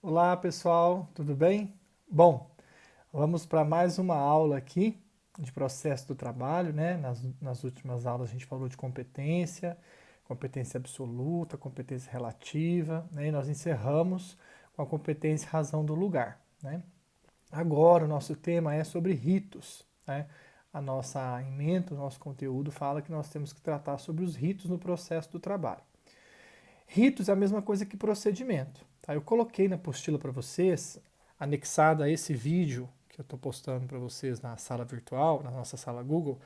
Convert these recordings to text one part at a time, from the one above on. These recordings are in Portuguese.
Olá pessoal, tudo bem? Bom, vamos para mais uma aula aqui de processo do trabalho, né? Nas últimas aulas a gente falou de competência, competência absoluta, competência relativa, né? E nós encerramos com a competência razão do lugar, né? Agora o nosso tema é sobre ritos, né? A nossa ementa, o nosso conteúdo fala que nós temos que tratar sobre os ritos no processo do trabalho. Ritos é a mesma coisa que procedimento. Tá? Eu coloquei na apostila para vocês, anexada a esse vídeo que eu estou postando para vocês na sala virtual, na nossa sala Google,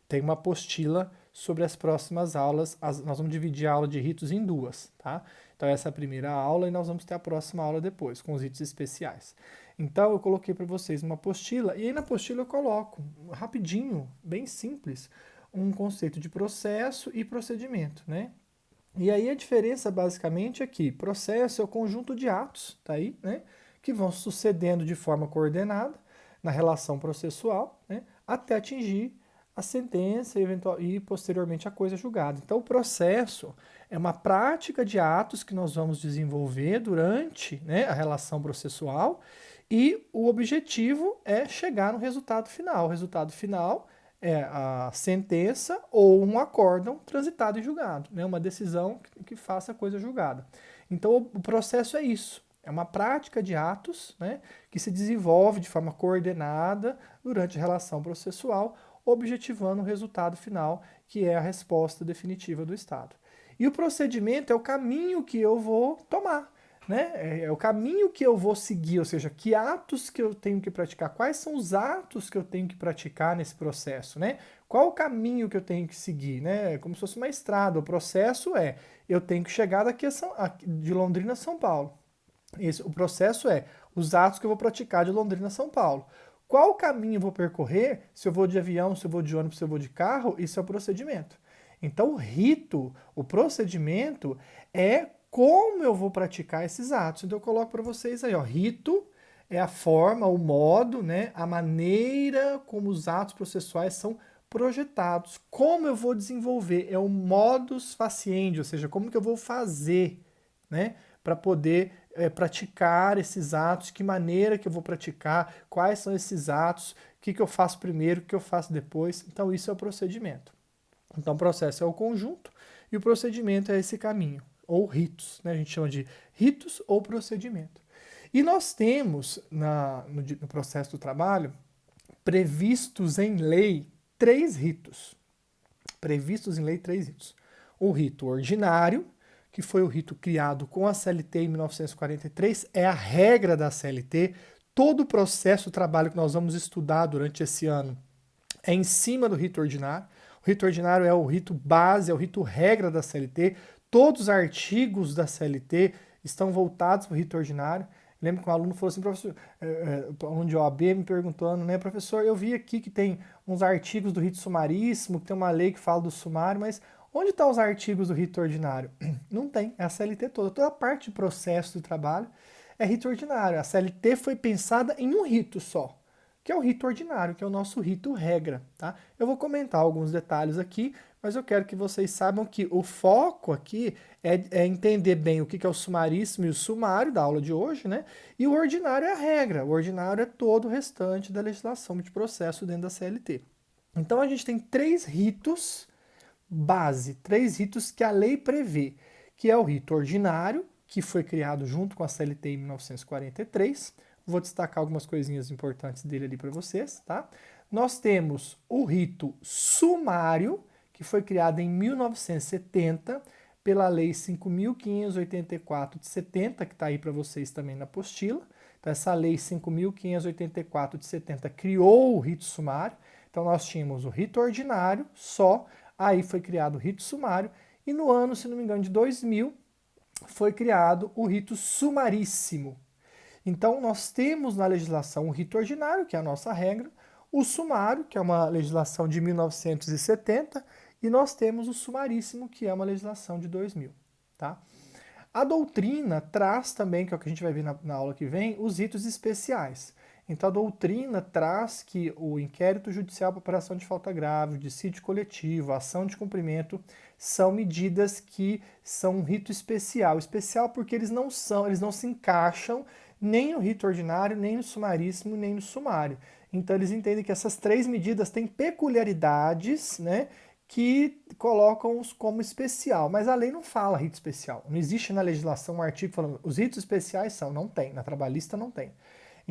tem uma apostila sobre as próximas aulas. Nós vamos dividir a aula de ritos em duas. Tá? Então essa é a primeira aula e nós vamos ter a próxima aula depois, com os ritos especiais. Então eu coloquei para vocês uma apostila, e aí na apostila eu coloco, rapidinho, bem simples, um conceito de processo e procedimento, né? E aí a diferença basicamente é que processo é o conjunto de atos, tá aí, né, que vão sucedendo de forma coordenada na relação processual, né, até atingir a sentença e posteriormente a coisa julgada. Então o processo é uma prática de atos que nós vamos desenvolver durante, né, a relação processual, e o objetivo é chegar no resultado final. O resultado final é a sentença ou um acórdão transitado e julgado, né? Uma decisão que faça a coisa julgada. Então o processo é isso, é uma prática de atos, né, que se desenvolve de forma coordenada durante a relação processual, objetivando o resultado final, que é a resposta definitiva do Estado. E o procedimento é o caminho que eu vou tomar, né? É o caminho que eu vou seguir, ou seja, que atos que eu tenho que praticar, quais são os atos que eu tenho que praticar nesse processo, né? Qual o caminho que eu tenho que seguir, né? É como se fosse uma estrada. O processo é, eu tenho que chegar daqui de Londrina a São Paulo. O processo é os atos que eu vou praticar de Londrina a São Paulo. Qual caminho eu vou percorrer? Se eu vou de avião, se eu vou de ônibus, se eu vou de carro, isso é o procedimento. Então, o rito, o procedimento, é como eu vou praticar esses atos. Então, eu coloco para vocês aí, ó, rito é a forma, o modo, né, a maneira como os atos processuais são projetados. Como eu vou desenvolver? É o modus faciendi, ou seja, como que eu vou fazer, né, para poder praticar esses atos, que maneira que eu vou praticar, quais são esses atos, o que eu faço primeiro, o que eu faço depois. Então, isso é o procedimento. Então, o processo é o conjunto e o procedimento é esse caminho, ou ritos, né? A gente chama de ritos ou procedimento. E nós temos, no processo do trabalho, previstos em lei três ritos. Previstos em lei três ritos. O rito ordinário, que foi o rito criado com a CLT em 1943, é a regra da CLT. Todo o processo do trabalho que nós vamos estudar durante esse ano é em cima do rito ordinário. O rito ordinário é o rito base, é o rito regra da CLT. Todos os artigos da CLT estão voltados para o rito ordinário. Lembro que um aluno falou assim, professor, um aluno de OAB me perguntando, né, professor, eu vi aqui que tem uns artigos do rito sumaríssimo, que tem uma lei que fala do sumário, mas onde estão os artigos do rito ordinário? Não tem, é a CLT toda. Toda a parte de processo do trabalho é rito ordinário. A CLT foi pensada em um rito só, que é o rito ordinário, que é o nosso rito regra, tá? Eu vou comentar alguns detalhes aqui, mas eu quero que vocês saibam que o foco aqui é entender bem o que é o sumaríssimo e o sumário da aula de hoje, né? E o ordinário é a regra, o ordinário é todo o restante da legislação de processo dentro da CLT. Então a gente tem três ritos base, três ritos que a lei prevê, que é o rito ordinário, que foi criado junto com a CLT em 1943. Vou destacar algumas coisinhas importantes dele ali para vocês, tá? Nós temos o rito sumário, que foi criado em 1970 pela Lei 5.584 de 70, que está aí para vocês também na apostila. Então, essa Lei 5.584 de 70 criou o rito sumário. Então, nós tínhamos o rito ordinário só, aí foi criado o rito sumário, e no ano, se não me engano, de 2000, foi criado o rito sumaríssimo. Então, nós temos na legislação o rito ordinário, que é a nossa regra, o sumário, que é uma legislação de 1970, e nós temos o sumaríssimo, que é uma legislação de 2000. Tá? A doutrina traz também, que é o que a gente vai ver na aula que vem, os ritos especiais. Então a doutrina traz que o inquérito judicial para apuração de falta grave, o dissídio coletivo, a ação de cumprimento são medidas que são um rito especial. Especial porque eles não se encaixam nem no rito ordinário, nem no sumaríssimo, nem no sumário. Então eles entendem que essas três medidas têm peculiaridades, né, que colocam-os como especial. Mas a lei não fala rito especial. Não existe na legislação um artigo falando os ritos especiais são, não tem. Na trabalhista não tem.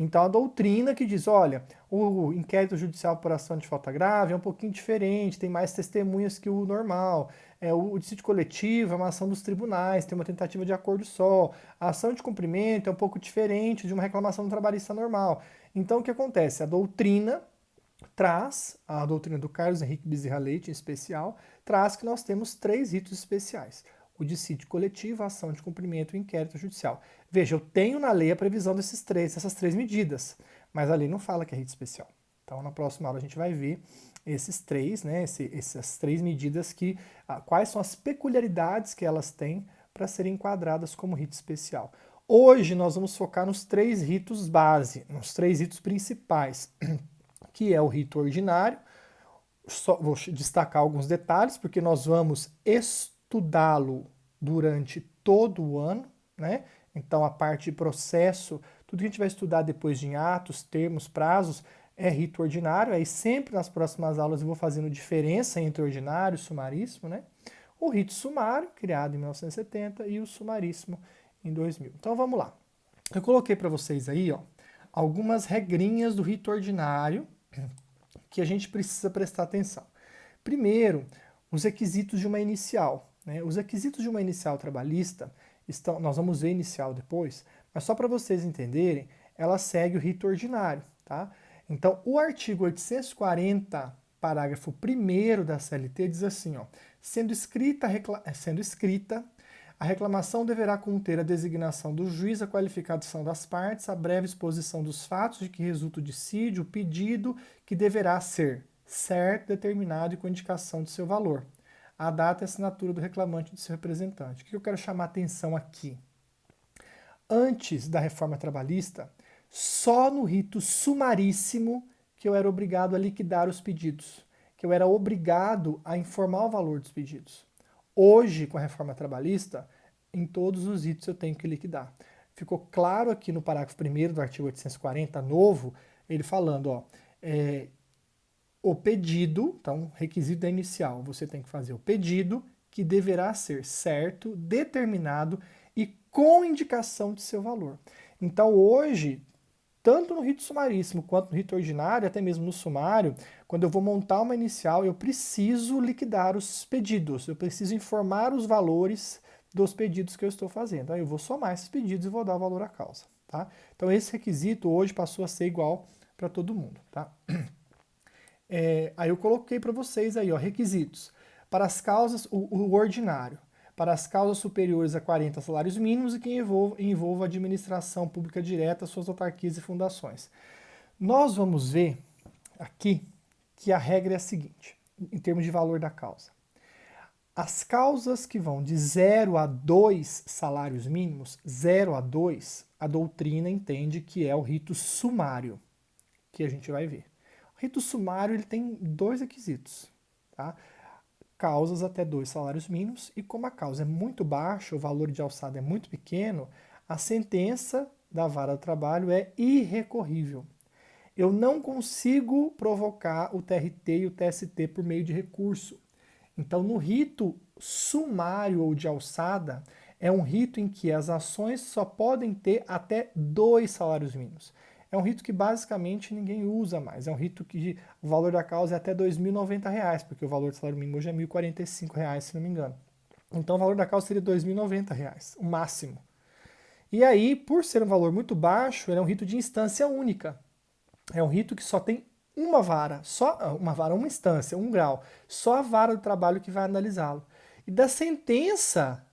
Então a doutrina que diz, olha, o inquérito judicial por ação de falta grave é um pouquinho diferente, tem mais testemunhas que o normal. O dissídio coletivo é uma ação dos tribunais, tem uma tentativa de acordo só. A ação de cumprimento é um pouco diferente de uma reclamação do trabalhista normal. Então o que acontece? A doutrina do Carlos Henrique Bezerra Leite em especial, traz que nós temos três ritos especiais. O dissídio coletivo, a ação de cumprimento e o inquérito judicial. Veja, eu tenho na lei a previsão dessas três medidas, mas a lei não fala que é rito especial. Então, na próxima aula a gente vai ver esses três, né, essas três medidas quais são as peculiaridades que elas têm para serem enquadradas como rito especial. Hoje nós vamos focar nos três ritos base, nos três ritos principais, que é o rito ordinário. Vou destacar alguns detalhes, porque nós vamos estudá-lo durante todo o ano, né? Então, a parte de processo, tudo que a gente vai estudar depois de atos, termos, prazos, é rito ordinário. Aí, sempre nas próximas aulas, eu vou fazendo diferença entre ordinário e sumaríssimo, né? O rito sumário, criado em 1970, e o sumaríssimo em 2000. Então, vamos lá. Eu coloquei para vocês aí, ó, algumas regrinhas do rito ordinário que a gente precisa prestar atenção. Primeiro, os requisitos de uma inicial, né? Os requisitos de uma inicial trabalhista, nós vamos ver inicial depois, mas só para vocês entenderem, ela segue o rito ordinário, tá? Então, o artigo 840, parágrafo 1º da CLT diz assim, ó, sendo escrita, a reclamação deverá conter a designação do juiz, a qualificação das partes, a breve exposição dos fatos de que resulta o dissídio, o pedido que deverá ser certo, determinado e com indicação de seu valor, a data e assinatura do reclamante e de seu representante. O que eu quero chamar a atenção aqui? Antes da reforma trabalhista, só no rito sumaríssimo que eu era obrigado a liquidar os pedidos, que eu era obrigado a informar o valor dos pedidos. Hoje, com a reforma trabalhista, em todos os ritos eu tenho que liquidar. Ficou claro aqui no parágrafo 1º do artigo 840, novo, ele falando, ó, o pedido, então, requisito da inicial, você tem que fazer o pedido, que deverá ser certo, determinado e com indicação de seu valor. Então, hoje, tanto no rito sumaríssimo quanto no rito ordinário, até mesmo no sumário, quando eu vou montar uma inicial, eu preciso liquidar os pedidos, eu preciso informar os valores dos pedidos que eu estou fazendo. Aí eu vou somar esses pedidos e vou dar o valor à causa, tá? Então esse requisito hoje passou a ser igual para todo mundo, tá? Aí eu coloquei para vocês aí, ó, requisitos. Para as causas, o ordinário, para as causas superiores a 40 salários mínimos e que envolva a administração pública direta, suas autarquias e fundações. Nós vamos ver aqui que a regra é a seguinte, em termos de valor da causa. As causas que vão de 0 a 2 salários mínimos, 0 a 2, a doutrina entende que é o rito sumário, que a gente vai ver. O rito sumário ele tem dois requisitos, tá? Causas até 2 salários mínimos, e como a causa é muito baixa, o valor de alçada é muito pequeno, a sentença da vara do trabalho é irrecorrível. Eu não consigo provocar o TRT e o TST por meio de recurso. Então, no rito sumário ou de alçada, é um rito em que as ações só podem ter até 2 salários mínimos. É um rito que basicamente ninguém usa mais. É um rito que o valor da causa é até R$ 2.090, porque o valor do salário mínimo hoje é R$ 1.045, se não me engano. Então o valor da causa seria R$ 2.090, o máximo. E aí, por ser um valor muito baixo, ele é um rito de instância única. É um rito que só tem uma vara, uma instância, um grau. Só a vara do trabalho que vai analisá-lo. E da sentença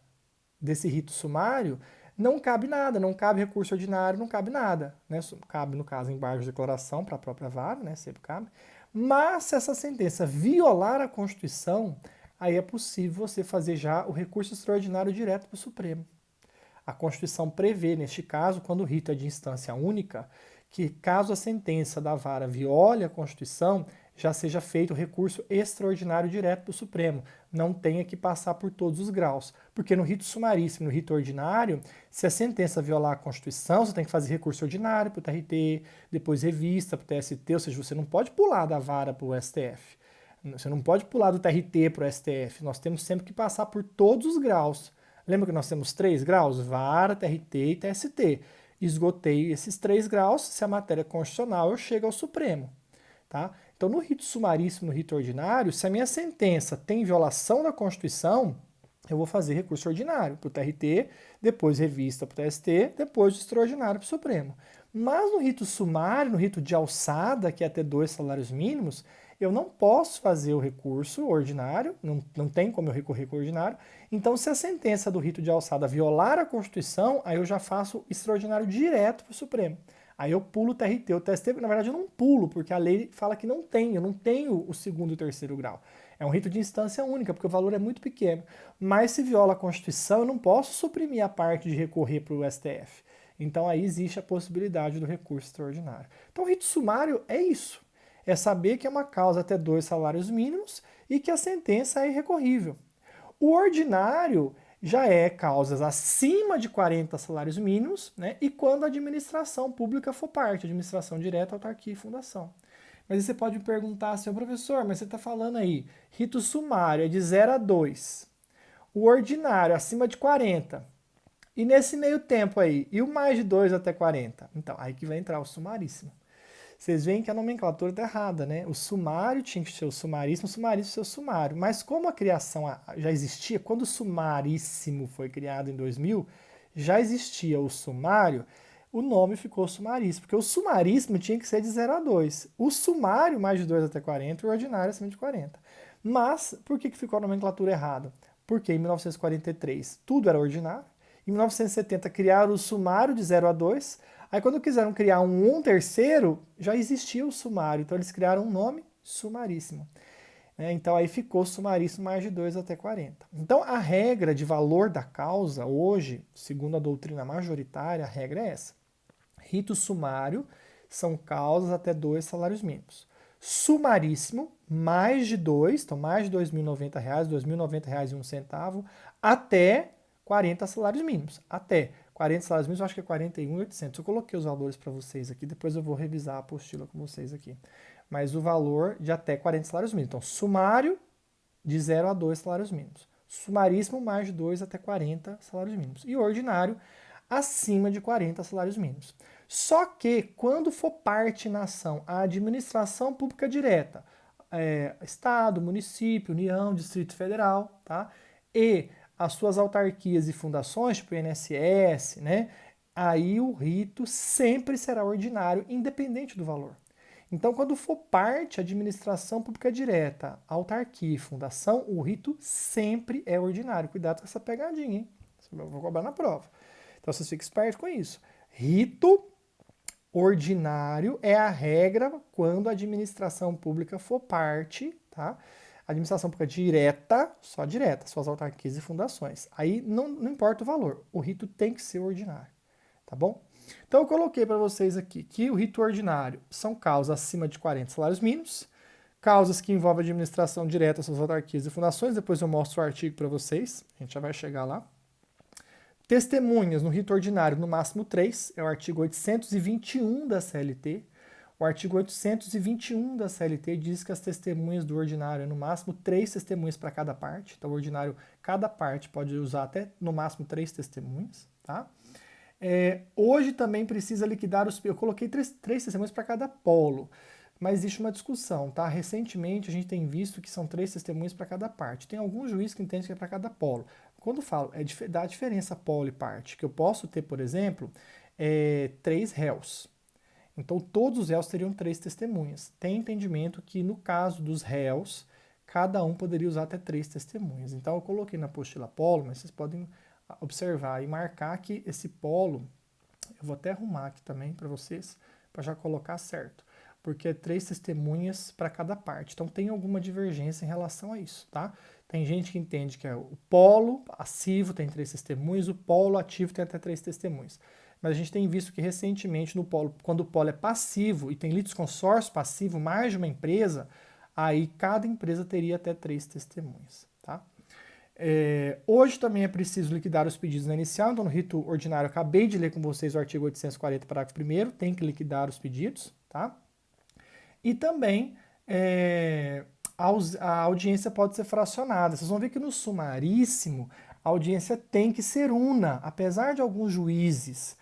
desse rito sumário, não cabe nada, não cabe recurso ordinário, não cabe nada. Né? Cabe, no caso, embargo de declaração para a própria vara, né? Sempre cabe. Mas se essa sentença violar a Constituição, aí é possível você fazer já o recurso extraordinário direto para o Supremo. A Constituição prevê, neste caso, quando o rito é de instância única, que caso a sentença da vara viole a Constituição, já seja feito recurso extraordinário direto para o Supremo, não tenha que passar por todos os graus. Porque no rito sumaríssimo, no rito ordinário, se a sentença violar a Constituição, você tem que fazer recurso ordinário para o TRT, depois revista para o TST, ou seja, você não pode pular da vara para o STF. Você não pode pular do TRT para o STF. Nós temos sempre que passar por todos os graus. Lembra que nós temos 3 graus? Vara, TRT e TST. Esgotei esses 3 graus, se a matéria é constitucional, eu chego ao Supremo. Tá? Então, no rito sumaríssimo, no rito ordinário, se a minha sentença tem violação da Constituição, eu vou fazer recurso ordinário para o TRT, depois revista para o TST, depois extraordinário para o Supremo. Mas no rito sumário, no rito de alçada, que é até 2 salários mínimos, eu não posso fazer o recurso ordinário, não tem como eu recorrer com o ordinário. Então, se a sentença do rito de alçada violar a Constituição, aí eu já faço extraordinário direto para o Supremo. Aí eu pulo o TRT, o TST, na verdade eu não pulo, porque a lei fala que não tem, eu não tenho o segundo e terceiro grau. É um rito de instância única, porque o valor é muito pequeno. Mas se viola a Constituição, eu não posso suprimir a parte de recorrer para o STF. Então aí existe a possibilidade do recurso extraordinário. Então o rito sumário é isso. É saber que é uma causa até 2 salários mínimos e que a sentença é irrecorrível. O ordinário já é causas acima de 40 salários mínimos, né? E quando a administração pública for parte, administração direta, autarquia e fundação. Mas aí você pode me perguntar assim, professor, mas você está falando aí, rito sumário é de 0 a 2, o ordinário acima de 40, e nesse meio tempo aí, e o mais de 2 até 40? Então, aí que vai entrar o sumaríssimo. Vocês veem que a nomenclatura está errada, né? O sumário tinha que ser o sumaríssimo ser o sumário. Mas como a criação já existia, quando o sumaríssimo foi criado em 2000, já existia o sumário, o nome ficou sumaríssimo, porque o sumaríssimo tinha que ser de 0 a 2. O sumário, mais de 2 até 40, e o ordinário, acima de 40. Mas, por que ficou a nomenclatura errada? Porque em 1943 tudo era ordinário, em 1970 criaram o sumário de 0 a 2, aí quando quiseram criar um terceiro, já existia o sumário, então eles criaram um nome sumaríssimo. Então aí ficou sumaríssimo mais de 2 até 40. Então a regra de valor da causa hoje, segundo a doutrina majoritária, a regra é essa. Rito sumário são causas até 2 salários mínimos. Sumaríssimo, mais de 2, então mais de R$ 2.090, R$ 2.090,01, até 40 salários mínimos. Até 40 salários mínimos, eu acho que é 41.800. Eu coloquei os valores para vocês aqui, depois eu vou revisar a apostila com vocês aqui. Mas o valor de até 40 salários mínimos. Então, sumário de 0 a 2 salários mínimos. Sumaríssimo, mais de 2 até 40 salários mínimos. E ordinário, acima de 40 salários mínimos. Só que, quando for parte na ação a administração pública direta, Estado, município, União, Distrito Federal, tá? E as suas autarquias e fundações, tipo o INSS, né? Aí o rito sempre será ordinário, independente do valor. Então, quando for parte administração pública direta, autarquia e fundação, o rito sempre é ordinário. Cuidado com essa pegadinha, hein? Eu vou cobrar na prova. Então, vocês fiquem espertos com isso. Rito ordinário é a regra quando a administração pública for parte, tá? Administração pública direta, só as autarquias e fundações. Aí não importa o valor, o rito tem que ser ordinário, tá bom? Então eu coloquei para vocês aqui que o rito ordinário são causas acima de 40 salários mínimos, causas que envolvem administração direta, suas autarquias e fundações, depois eu mostro o artigo para vocês, a gente já vai chegar lá. Testemunhas no rito ordinário, no máximo 3, é o artigo 821 da CLT. O artigo 821 da CLT diz que as testemunhas do ordinário é no máximo 3 testemunhas para cada parte. Então, o ordinário, cada parte pode usar até no máximo 3 testemunhas. Tá? Hoje também precisa liquidar os... Eu coloquei 3 testemunhas para cada polo, mas existe uma discussão. Tá? Recentemente, a gente tem visto que são 3 testemunhas para cada parte. Tem alguns juízes que entendem que é para cada polo. Quando falo, dá a diferença polo e parte, que eu posso ter, por exemplo, 3 réus. Então, todos os réus teriam 3 testemunhas. Tem entendimento que, no caso dos réus, cada um poderia usar até 3 testemunhas. Então, eu coloquei na apostila polo, mas vocês podem observar e marcar que esse polo, eu vou até arrumar aqui também para vocês, para já colocar certo. Porque é 3 testemunhas para cada parte. Então, tem alguma divergência em relação a isso, tá? Tem gente que entende que é o polo passivo tem 3 testemunhas, o polo ativo tem até 3 testemunhas. Mas a gente tem visto que recentemente, no polo, quando o polo é passivo e tem litisconsórcio passivo, mais de uma empresa, aí cada empresa teria até 3 testemunhas. Tá? Hoje também é preciso liquidar os pedidos na inicial, então no rito ordinário, acabei de ler com vocês o artigo 840, parágrafo 1º, tem que liquidar os pedidos. Tá? E também a audiência pode ser fracionada. Vocês vão ver que no sumaríssimo a audiência tem que ser una. Apesar de alguns juízes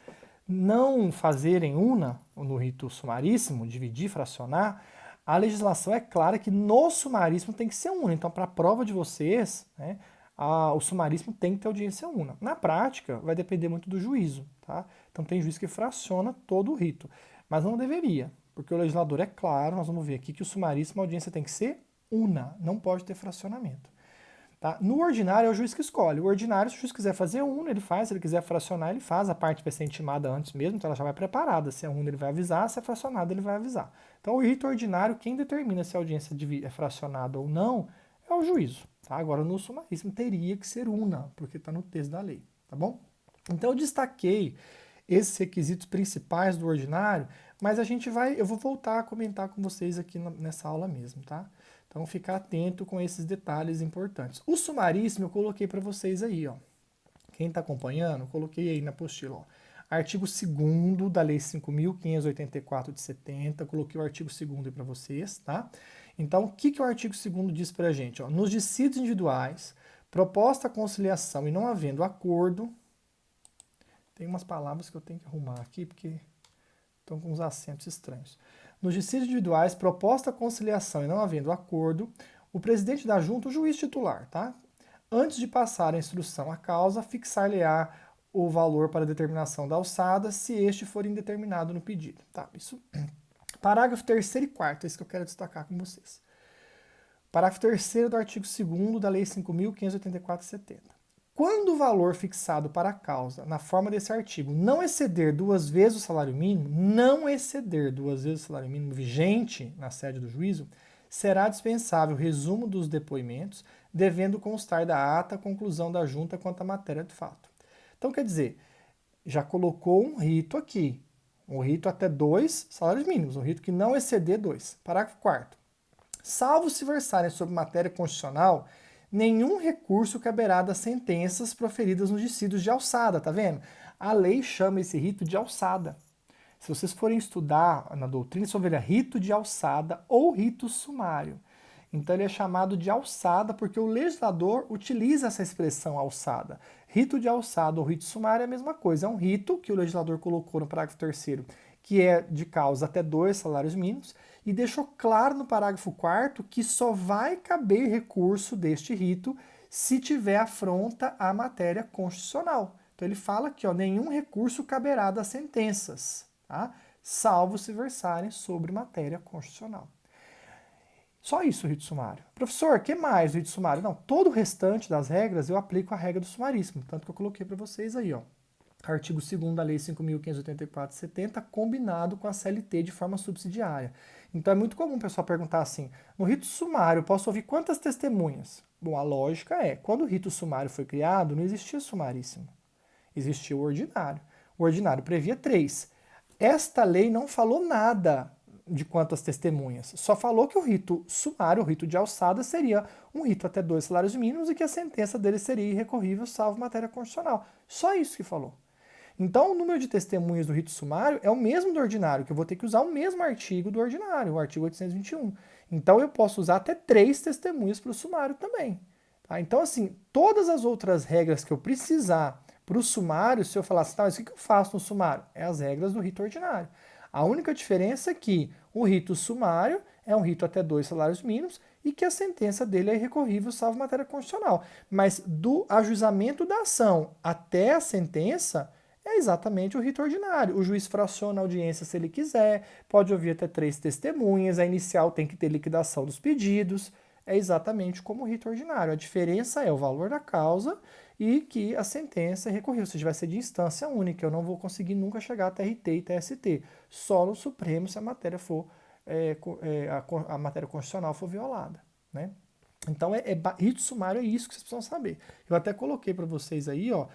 não fazerem una no rito sumaríssimo, dividir, fracionar, a legislação é clara que no sumaríssimo tem que ser una. Então, para a prova de vocês, né, o sumaríssimo tem que ter audiência una. Na prática, vai depender muito do juízo. Tá? Então, tem juiz que fraciona todo o rito, mas não deveria. Porque o legislador é claro, nós vamos ver aqui que o sumaríssimo, a audiência tem que ser una, não pode ter fracionamento. Tá? No ordinário é o juiz que escolhe. O ordinário, se o juiz quiser fazer una, ele faz. Se ele quiser fracionar, ele faz. A parte vai ser intimada antes mesmo, então ela já vai preparada. Se é una, ele vai avisar. Se é fracionada, ele vai avisar. Então, o rito ordinário, quem determina se a audiência é fracionada ou não é o juízo. Tá? Agora, no sumaríssimo, teria que ser una, porque está no texto da lei. Tá bom? Então, eu destaquei esses requisitos principais do ordinário, mas eu vou voltar a comentar com vocês aqui nessa aula mesmo, tá? Então, ficar atento com esses detalhes importantes. O sumaríssimo eu coloquei para vocês aí, ó. Quem está acompanhando, eu coloquei aí na apostila, ó. Artigo 2º da Lei 5.584 de 70, coloquei o artigo 2º aí para vocês, tá? Então, o que o artigo 2º diz para a gente? Ó? Nos dissídios individuais, proposta a conciliação e não havendo acordo, tem umas palavras que eu tenho que arrumar aqui, porque estão com uns acentos estranhos. Nos dissídios individuais, proposta a conciliação e não havendo acordo, o presidente da junta, o juiz titular, tá? Antes de passar a instrução à causa, fixar-lhe-á o valor para determinação da alçada, se este for indeterminado no pedido. Tá, isso. Parágrafo 3º e 4º, é isso que eu quero destacar com vocês. Parágrafo 3º do artigo 2º da Lei 5.584 de 70. Quando o valor fixado para a causa, na forma desse artigo, não exceder 2 vezes o salário mínimo, vigente na sede do juízo, será dispensável o resumo dos depoimentos, devendo constar da ata a conclusão da junta quanto à matéria de fato. Então, quer dizer, já colocou um rito aqui, um rito até 2 salários mínimos, um rito que não exceder 2. Parágrafo 4º. Salvo se versarem sobre matéria constitucional, nenhum recurso caberá das sentenças proferidas nos dissídios de alçada, tá vendo? A lei chama esse rito de alçada. Se vocês forem estudar na doutrina, vocês vão ver rito de alçada ou rito sumário. Então ele é chamado de alçada porque o legislador utiliza essa expressão alçada. Rito de alçada ou rito sumário é a mesma coisa, é um rito que o legislador colocou no parágrafo 3º, que é de causa até 2 salários mínimos, e deixou claro no parágrafo 4º que só vai caber recurso deste rito se tiver afronta à matéria constitucional. Então ele fala que nenhum recurso caberá das sentenças, tá? Salvo se versarem sobre matéria constitucional. Só isso o rito sumário. Professor, o que mais do rito sumário? Não, todo o restante das regras eu aplico a regra do sumaríssimo, tanto que eu coloquei para vocês aí, ó. Artigo 2º da Lei 5.584 de 70, combinado com a CLT de forma subsidiária. Então é muito comum o pessoal perguntar assim, no rito sumário eu posso ouvir quantas testemunhas? Bom, a lógica é, quando o rito sumário foi criado, não existia sumaríssimo. Existia o ordinário. O ordinário previa 3. Esta lei não falou nada de quantas testemunhas. Só falou que o rito sumário, o rito de alçada, seria um rito até 2 salários mínimos e que a sentença dele seria irrecorrível, salvo matéria constitucional. Só isso que falou. Então, o número de testemunhas do rito sumário é o mesmo do ordinário, que eu vou ter que usar o mesmo artigo do ordinário, o artigo 821. Então, eu posso usar até 3 testemunhas para o sumário também. Tá? Então, assim, todas as outras regras que eu precisar para o sumário, se eu falar assim, tá, mas o que eu faço no sumário? É as regras do rito ordinário. A única diferença é que o rito sumário é um rito até 2 salários mínimos e que a sentença dele é irrecorrível, salvo matéria constitucional. Mas do ajuizamento da ação até a sentença é exatamente o rito ordinário. O juiz fraciona a audiência se ele quiser, pode ouvir até 3 testemunhas, a inicial tem que ter liquidação dos pedidos. É exatamente como o rito ordinário. A diferença é o valor da causa e que a sentença é recorrível, ou seja, vai ser de instância única. Eu não vou conseguir nunca chegar a TRT e TST. Só no Supremo se a matéria for a matéria constitucional for violada, né? Então, rito sumário é isso que vocês precisam saber. Eu até coloquei para vocês aí, ó,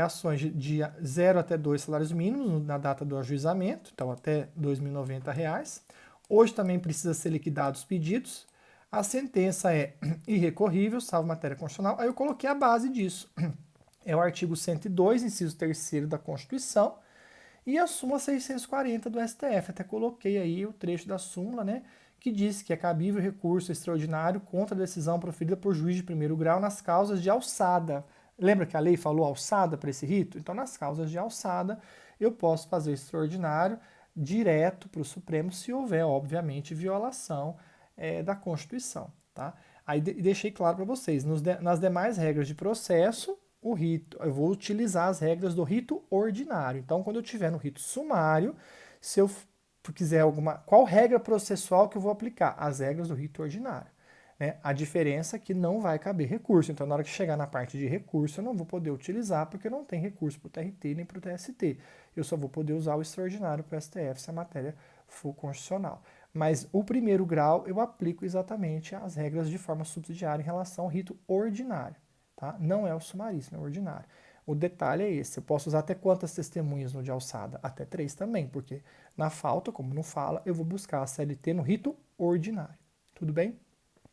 ações de 0 até 2 salários mínimos na data do ajuizamento, então até R$ 2.090. Hoje também precisa ser liquidado os pedidos. A sentença é irrecorrível, salvo matéria constitucional. Aí eu coloquei a base disso. É o artigo 102, inciso 3º da Constituição, e a súmula 640 do STF. Até coloquei aí o trecho da súmula, né, que diz que é cabível recurso extraordinário contra a decisão proferida por juiz de primeiro grau nas causas de alçada. Lembra que a lei falou alçada para esse rito? Então, nas causas de alçada, eu posso fazer extraordinário direto para o Supremo se houver, obviamente, violação da Constituição. Tá? Aí deixei claro para vocês, nas demais regras de processo, o rito, eu vou utilizar as regras do rito ordinário. Então, quando eu tiver no rito sumário, se eu quiser qual regra processual que eu vou aplicar? As regras do rito ordinário. Né? A diferença é que não vai caber recurso. Então, na hora que chegar na parte de recurso, eu não vou poder utilizar, porque não tem recurso para o TRT nem para o TST. Eu só vou poder usar o extraordinário para o STF se a matéria for constitucional. Mas o primeiro grau eu aplico exatamente as regras de forma subsidiária em relação ao rito ordinário. Tá? Não é o sumaríssimo, é o ordinário. O detalhe é esse, eu posso usar até quantas testemunhas no de alçada? Até 3 também, porque na falta, como não fala, eu vou buscar a CLT no rito ordinário. Tudo bem?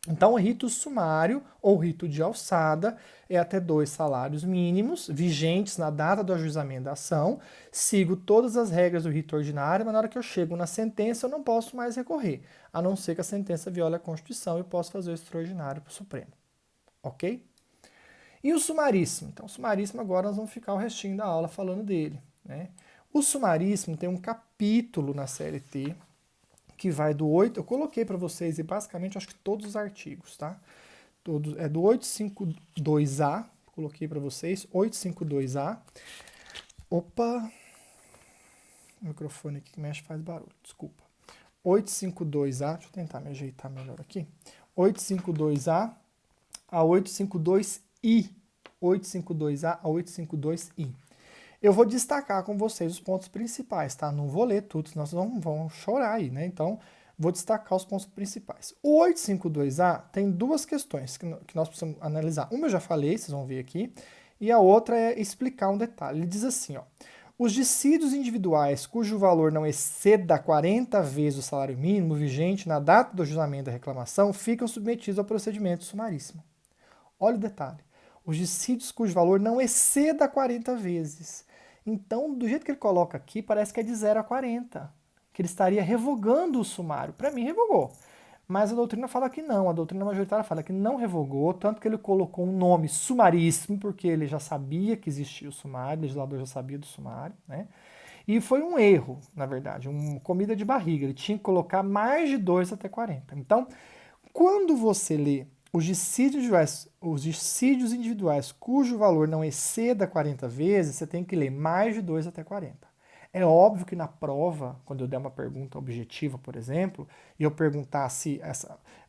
Então, o rito sumário ou rito de alçada é até 2 salários mínimos, vigentes na data do ajuizamento da ação. Sigo todas as regras do rito ordinário, mas na hora que eu chego na sentença, eu não posso mais recorrer, a não ser que a sentença viole a Constituição e eu posso fazer o extraordinário para o Supremo. Ok? E o sumaríssimo? Então, o sumaríssimo agora nós vamos ficar o restinho da aula falando dele. Né? O sumaríssimo tem um capítulo na CLT que vai do 8, eu coloquei para vocês e basicamente acho que todos os artigos, tá? Todos, é do 852A, coloquei para vocês, 852A. Opa, o microfone aqui que mexe faz barulho, desculpa. 852A, deixa eu tentar me ajeitar melhor aqui. 852A a 852I. 852A a 852I. Eu vou destacar com vocês os pontos principais, tá? Não vou ler tudo, senão vocês vão chorar aí, né? Então, vou destacar os pontos principais. O 852A tem duas questões que nós precisamos analisar. Uma eu já falei, vocês vão ver aqui, e a outra é explicar um detalhe. Ele diz assim, ó, os dissídios individuais cujo valor não exceda 40 vezes o salário mínimo vigente na data do ajuizamento da reclamação ficam submetidos ao procedimento sumaríssimo. Olha o detalhe. Os dissídios cujo valor não exceda 40 vezes. Então, do jeito que ele coloca aqui, parece que é de 0 a 40. Que ele estaria revogando o sumário. Para mim, revogou. Mas a doutrina fala que não. A doutrina majoritária fala que não revogou, tanto que ele colocou um nome sumaríssimo, porque ele já sabia que existia o sumário, o legislador já sabia do sumário, né? E foi um erro, na verdade, uma comida de barriga. Ele tinha que colocar mais de 2 até 40. Então, quando você lê os dissídios individuais cujo valor não exceda 40 vezes, você tem que ler mais de 2 até 40. É óbvio que na prova, quando eu der uma pergunta objetiva, por exemplo, e eu perguntar se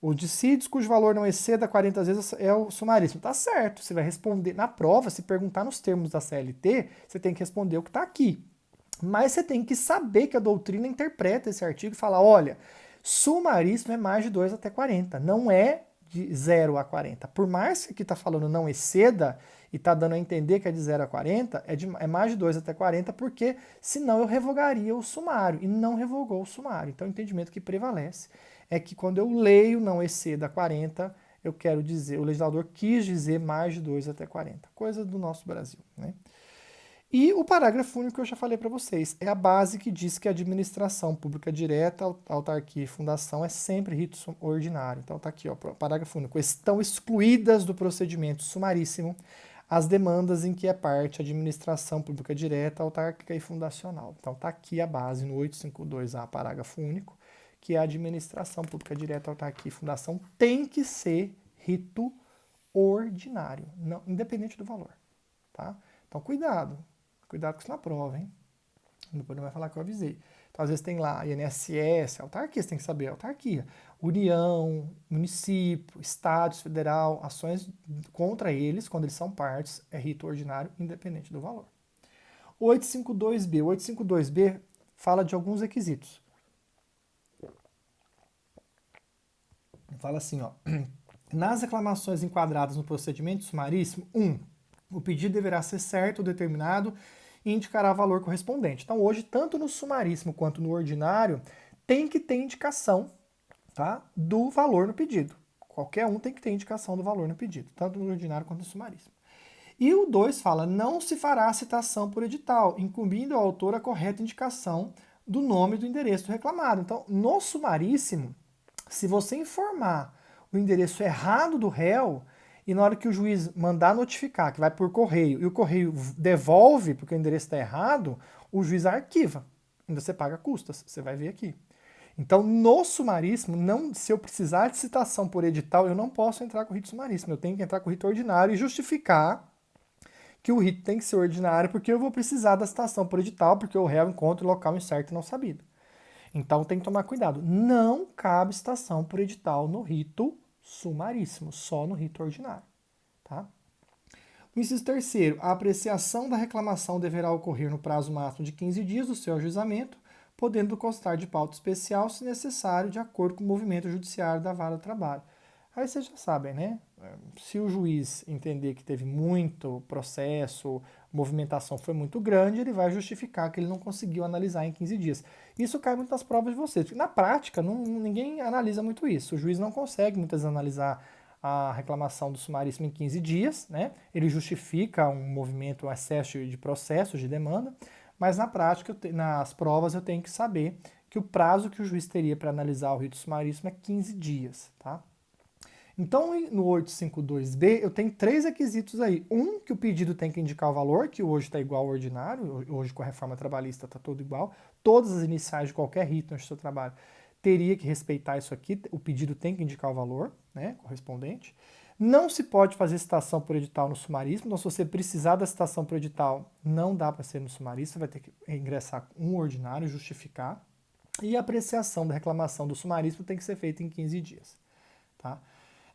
os dissídios cujo valor não exceda 40 vezes é o sumaríssimo. Tá certo, você vai responder. Na prova, se perguntar nos termos da CLT, você tem que responder o que está aqui. Mas você tem que saber que a doutrina interpreta esse artigo e fala, olha, sumaríssimo é mais de 2 até 40, não é de 0 a 40. Por mais que aqui está falando não exceda e está dando a entender que é de 0 a 40, é mais de 2 até 40, porque senão eu revogaria o sumário, e não revogou o sumário. Então o entendimento que prevalece é que quando eu leio não exceda 40, eu quero dizer, o legislador quis dizer mais de 2 até 40. Coisa do nosso Brasil, né? E o parágrafo único que eu já falei para vocês, é a base que diz que a administração pública direta, autarquia e fundação é sempre rito ordinário. Então tá aqui, ó, parágrafo único. Estão excluídas do procedimento sumaríssimo as demandas em que é parte a administração pública direta, autárquica e fundacional. Então tá aqui a base no 852A, parágrafo único, que a administração pública direta, autarquia e fundação tem que ser rito ordinário, não, independente do valor, tá? Então cuidado. Cuidado com isso na prova, hein? Depois não vai falar que eu avisei. Então, às vezes tem lá INSS, autarquia, você tem que saber, autarquia. União, município, estados, federal, ações contra eles, quando eles são partes, é rito ordinário, independente do valor. O 852B. O 852B fala de alguns requisitos. Fala assim, ó. Nas reclamações enquadradas no procedimento sumaríssimo, 1. O pedido deverá ser certo ou determinado e indicará valor correspondente. Então, hoje, tanto no sumaríssimo quanto no ordinário, tem que ter indicação, tá, do valor no pedido. Qualquer um tem que ter indicação do valor no pedido, tanto no ordinário quanto no sumaríssimo. E o 2 fala, não se fará citação por edital, incumbindo ao autor a correta indicação do nome e do endereço do reclamado. Então, no sumaríssimo, se você informar o endereço errado do réu, e na hora que o juiz mandar notificar que vai por correio, e o correio devolve porque o endereço está errado, o juiz arquiva. Ainda você paga custas, você vai ver aqui. Então, no sumaríssimo, não, se eu precisar de citação por edital, eu não posso entrar com o rito sumaríssimo. Eu tenho que entrar com o rito ordinário e justificar que o rito tem que ser ordinário porque eu vou precisar da citação por edital, porque o réu encontra o local incerto e não sabido. Então tem que tomar cuidado. Não cabe citação por edital no rito sumaríssimo, só no rito ordinário. Tá? O inciso terceiro, a apreciação da reclamação deverá ocorrer no prazo máximo de 15 dias do seu ajuizamento, podendo constar de pauta especial, se necessário, de acordo com o movimento judiciário da vara do trabalho. Aí vocês já sabem, né? Se o juiz entender que teve muito processo, movimentação foi muito grande, ele vai justificar que ele não conseguiu analisar em 15 dias. Isso cai muito nas provas de vocês, porque na prática ninguém analisa muito isso. O juiz não consegue muitas vezes analisar a reclamação do sumaríssimo em 15 dias, né? Ele justifica um movimento, um excesso de processos, de demanda, mas na prática, nas provas, eu tenho que saber que o prazo que o juiz teria para analisar o rito sumaríssimo é 15 dias, tá? Então, no 852B, eu tenho 3 requisitos aí. Um, que o pedido tem que indicar o valor, que hoje está igual ao ordinário, hoje com a reforma trabalhista está tudo igual. Todas as iniciais de qualquer rito no seu trabalho teria que respeitar isso aqui, o pedido tem que indicar o valor, né, correspondente. Não se pode fazer citação por edital no sumaríssimo, então se você precisar da citação por edital, não dá para ser no sumaríssimo, vai ter que ingressar um ordinário, justificar. E a apreciação da reclamação do sumaríssimo tem que ser feita em 15 dias, tá?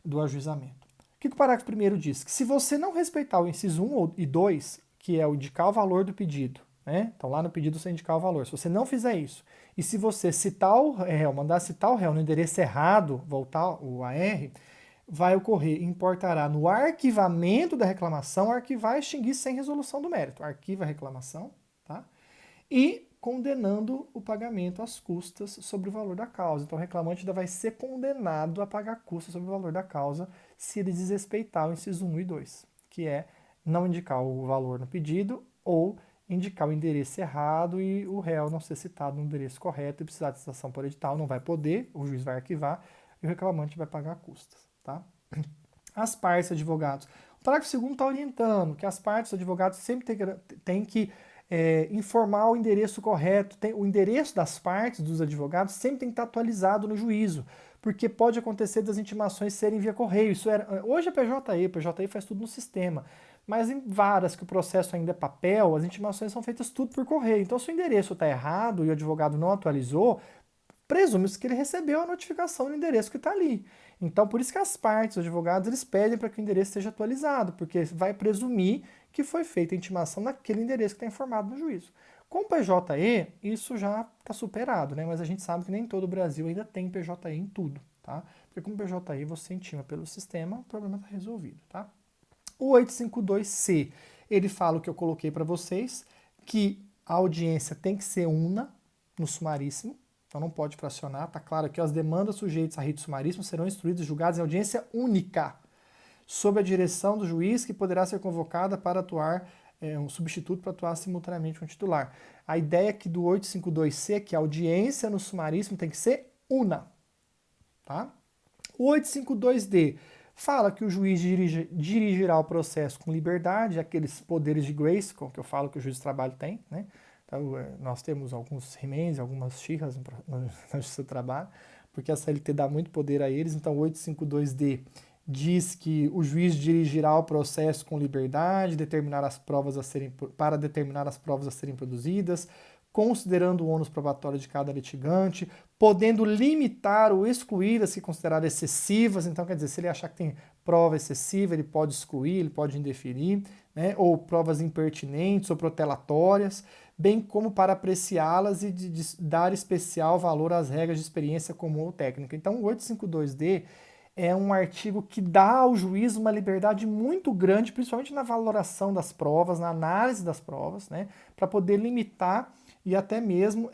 Do ajuizamento. O que o parágrafo 1º diz? Que se você não respeitar o inciso 1 e 2, que é o indicar o valor do pedido, né? Então lá no pedido você indicar o valor. Se você não fizer isso, e se você citar o réu, mandar citar o réu no endereço errado, voltar o AR, vai ocorrer, importará no arquivamento da reclamação, arquivar e extinguir sem resolução do mérito. Arquiva a reclamação, tá? E condenando o pagamento às custas sobre o valor da causa. Então, o reclamante ainda vai ser condenado a pagar custas sobre o valor da causa se ele desrespeitar o inciso 1 e 2, que é não indicar o valor no pedido ou indicar o endereço errado e o réu não ser citado no endereço correto e precisar de citação por edital, não vai poder, o juiz vai arquivar e o reclamante vai pagar custas. Tá? As partes advogados. O parágrafo 2º está orientando que as partes advogados sempre têm que informar o endereço correto. O endereço das partes, dos advogados, sempre tem que estar atualizado no juízo, porque pode acontecer das intimações serem via correio. Hoje é PJE faz tudo no sistema, mas em varas que o processo ainda é papel, as intimações são feitas tudo por correio. Então, se o endereço está errado e o advogado não atualizou, presume-se que ele recebeu a notificação no endereço que está ali. Então, por isso que as partes, os advogados, eles pedem para que o endereço seja atualizado, porque vai presumir que foi feita a intimação naquele endereço que está informado no juízo. Com o PJE, isso já está superado, né? Mas a gente sabe que nem todo o Brasil ainda tem PJE em tudo, tá? Porque com o PJE você intima pelo sistema, o problema está resolvido, tá? O 852C, ele fala o que eu coloquei para vocês, que a audiência tem que ser una no sumaríssimo, então não pode fracionar, está claro que as demandas sujeitas a rito sumaríssimo serão instruídas e julgadas em audiência única, sob a direção do juiz, que poderá ser convocada para atuar, um substituto para atuar simultaneamente com o titular. A ideia aqui do 852C é que a audiência no sumaríssimo tem que ser una. Tá? O 852D fala que o juiz dirigirá o processo com liberdade, aqueles poderes de Grayskull, que eu falo que o juiz de trabalho tem, né? Então, nós temos alguns remendes, algumas xirras no Justiça do Trabalho, porque a CLT dá muito poder a eles. Então, o 852D diz que o juiz dirigirá o processo com liberdade, para determinar as provas a serem produzidas, considerando o ônus probatório de cada litigante, podendo limitar ou excluir as que considerar excessivas. Então, quer dizer, se ele achar que tem prova excessiva, ele pode excluir, ele pode indeferir, né? Ou provas impertinentes ou protelatórias, bem como para apreciá-las e de dar especial valor às regras de experiência comum ou técnica. Então, o 852D é um artigo que dá ao juiz uma liberdade muito grande, principalmente na valoração das provas, na análise das provas, né, para poder limitar e até mesmo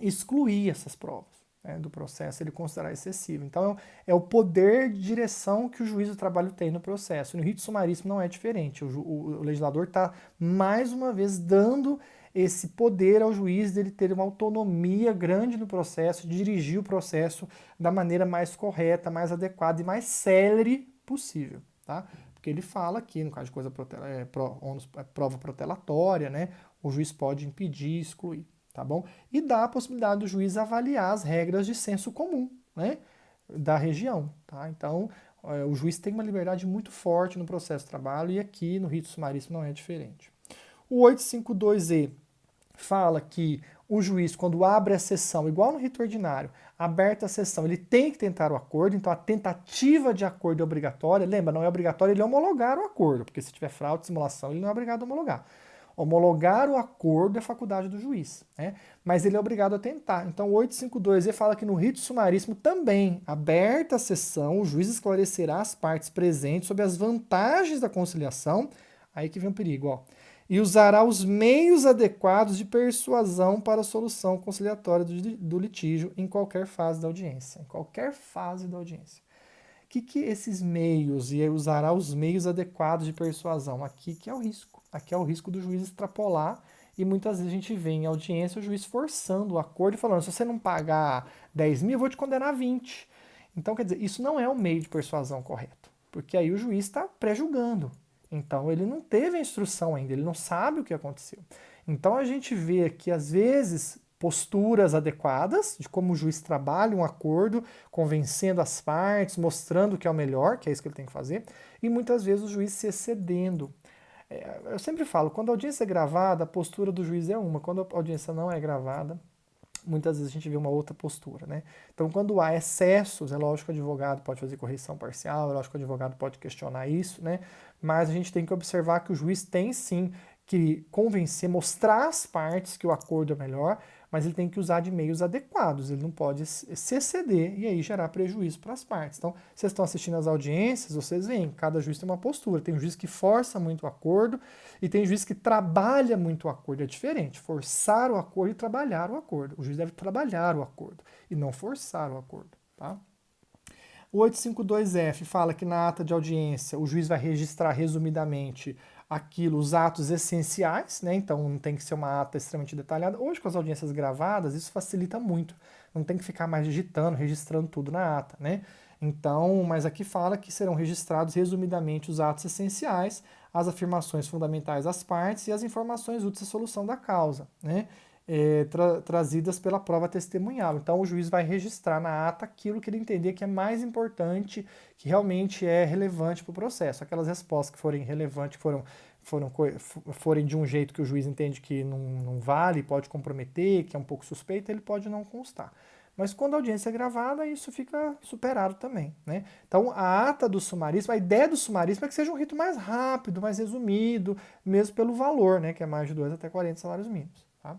excluir essas provas, né, do processo, ele considerar excessivo. Então, é o poder de direção que o juiz do trabalho tem no processo. No rito sumaríssimo não é diferente. O legislador está, mais uma vez, dando esse poder ao juiz dele ter uma autonomia grande no processo, de dirigir o processo da maneira mais correta, mais adequada e mais célere possível, tá? Porque ele fala aqui, no caso de prova protelatória, né, o juiz pode impedir, excluir, tá bom? E dá a possibilidade do juiz avaliar as regras de senso comum, né, da região, tá? Então, o juiz tem uma liberdade muito forte no processo de trabalho e aqui no rito sumaríssimo não é diferente. O 852E fala que o juiz, quando abre a sessão, igual no rito ordinário, aberta a sessão, ele tem que tentar o acordo, então a tentativa de acordo é obrigatória. Lembra, não é obrigatório ele homologar o acordo, porque se tiver fraude, simulação, ele não é obrigado a homologar. Homologar o acordo é faculdade do juiz, né? Mas ele é obrigado a tentar. Então o 852E fala que no rito sumaríssimo também, aberta a sessão, o juiz esclarecerá as partes presentes sobre as vantagens da conciliação, aí que vem o perigo, ó, e usará os meios adequados de persuasão para a solução conciliatória do litígio em qualquer fase da audiência. Em qualquer fase da audiência. O que esses meios, e usará os meios adequados de persuasão? Aqui que é o risco. Aqui é o risco do juiz extrapolar e muitas vezes a gente vê em audiência o juiz forçando o acordo e falando, se você não pagar 10 mil, eu vou te condenar a 20. Então, quer dizer, isso não é o meio de persuasão correto, porque aí o juiz está pré-julgando. Então, ele não teve a instrução ainda, ele não sabe o que aconteceu. Então, a gente vê aqui, às vezes, posturas adequadas de como o juiz trabalha um acordo, convencendo as partes, mostrando que é o melhor, que é isso que ele tem que fazer, e muitas vezes o juiz se excedendo. Eu sempre falo, quando a audiência é gravada, a postura do juiz é uma, quando a audiência não é gravada, muitas vezes a gente vê uma outra postura, né? Então, quando há excessos, é lógico que o advogado pode fazer correção parcial, é lógico que o advogado pode questionar isso, né? Mas a gente tem que observar que o juiz tem sim que convencer, mostrar às partes que o acordo é melhor, mas ele tem que usar de meios adequados, ele não pode se exceder e aí gerar prejuízo para as partes. Então, vocês estão assistindo às audiências, vocês veem, cada juiz tem uma postura, tem um juiz que força muito o acordo e tem juiz que trabalha muito o acordo, é diferente, forçar o acordo e trabalhar o acordo. O juiz deve trabalhar o acordo e não forçar o acordo, tá? O 852F fala que na ata de audiência o juiz vai registrar resumidamente os atos essenciais, né? Então não tem que ser uma ata extremamente detalhada. Hoje, com as audiências gravadas, isso facilita muito. Não tem que ficar mais digitando, registrando tudo na ata, né? Então, mas aqui fala que serão registrados resumidamente os atos essenciais, as afirmações fundamentais das partes e as informações úteis à solução da causa, né? Trazidas pela prova testemunhal. Então, o juiz vai registrar na ata aquilo que ele entender que é mais importante, que realmente é relevante para o processo. Aquelas respostas que forem relevantes, forem de um jeito que o juiz entende que não vale, pode comprometer, que é um pouco suspeito, ele pode não constar. Mas quando a audiência é gravada, isso fica superado também, né? Então, a ata do sumaríssimo, a ideia do sumaríssimo é que seja um rito mais rápido, mais resumido, mesmo pelo valor, né? Que é mais de 2 até 40 salários mínimos, tá?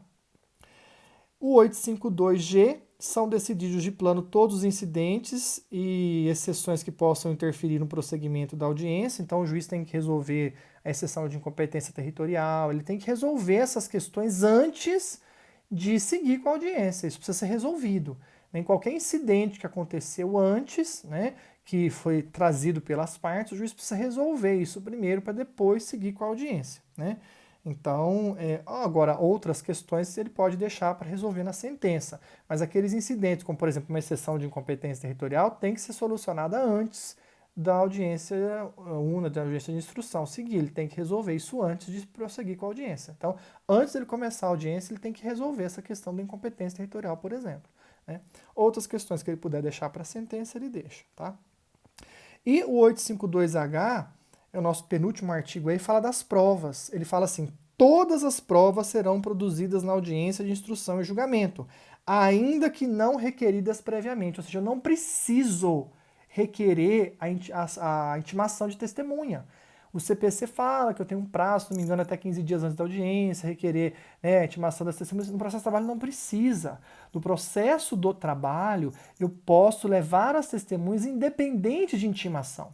O 852G são decididos de plano todos os incidentes e exceções que possam interferir no prosseguimento da audiência. Então, o juiz tem que resolver a exceção de incompetência territorial, ele tem que resolver essas questões antes de seguir com a audiência. Isso precisa ser resolvido. Em qualquer incidente que aconteceu antes, né, que foi trazido pelas partes, o juiz precisa resolver isso primeiro para depois seguir com a audiência, né? Então, agora, outras questões ele pode deixar para resolver na sentença. Mas aqueles incidentes, como por exemplo uma exceção de incompetência territorial, tem que ser solucionada antes da audiência da audiência de instrução seguir. Ele tem que resolver isso antes de prosseguir com a audiência. Então, antes dele começar a audiência, ele tem que resolver essa questão da incompetência territorial, por exemplo, né? Outras questões que ele puder deixar para a sentença, ele deixa, tá? E o 852H é o nosso penúltimo artigo aí, fala das provas. Ele fala assim, todas as provas serão produzidas na audiência de instrução e julgamento, ainda que não requeridas previamente. Ou seja, eu não preciso requerer a intimação de testemunha. O CPC fala que eu tenho um prazo, se não me engano, até 15 dias antes da audiência, requerer, né, a intimação das testemunhas. No processo do trabalho não precisa. No processo do trabalho, eu posso levar as testemunhas independente de intimação.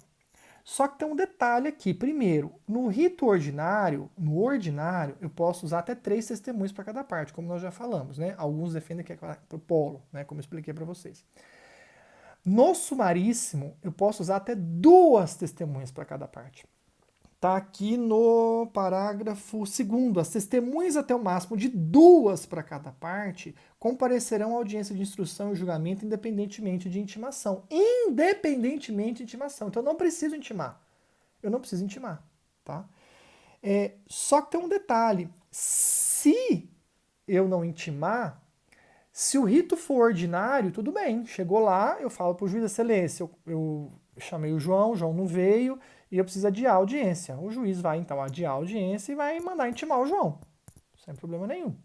Só que tem um detalhe aqui. Primeiro, no rito ordinário, eu posso usar até 3 testemunhas para cada parte, como nós já falamos, né? Alguns defendem que é para o polo, né? Como eu expliquei para vocês. No sumaríssimo, eu posso usar até 2 testemunhas para cada parte. Está aqui no parágrafo 2º. As testemunhas até o máximo de 2 para cada parte comparecerão à audiência de instrução e julgamento independentemente de intimação. Independentemente de intimação. Então eu não preciso intimar. Eu não preciso intimar. Tá? Só que tem um detalhe. Se eu não intimar, se o rito for ordinário, tudo bem. Chegou lá, eu falo para o juiz de excelência, eu chamei o João não veio, e eu preciso adiar a audiência. O juiz vai, então, adiar a audiência e vai mandar intimar o João. Sem problema nenhum.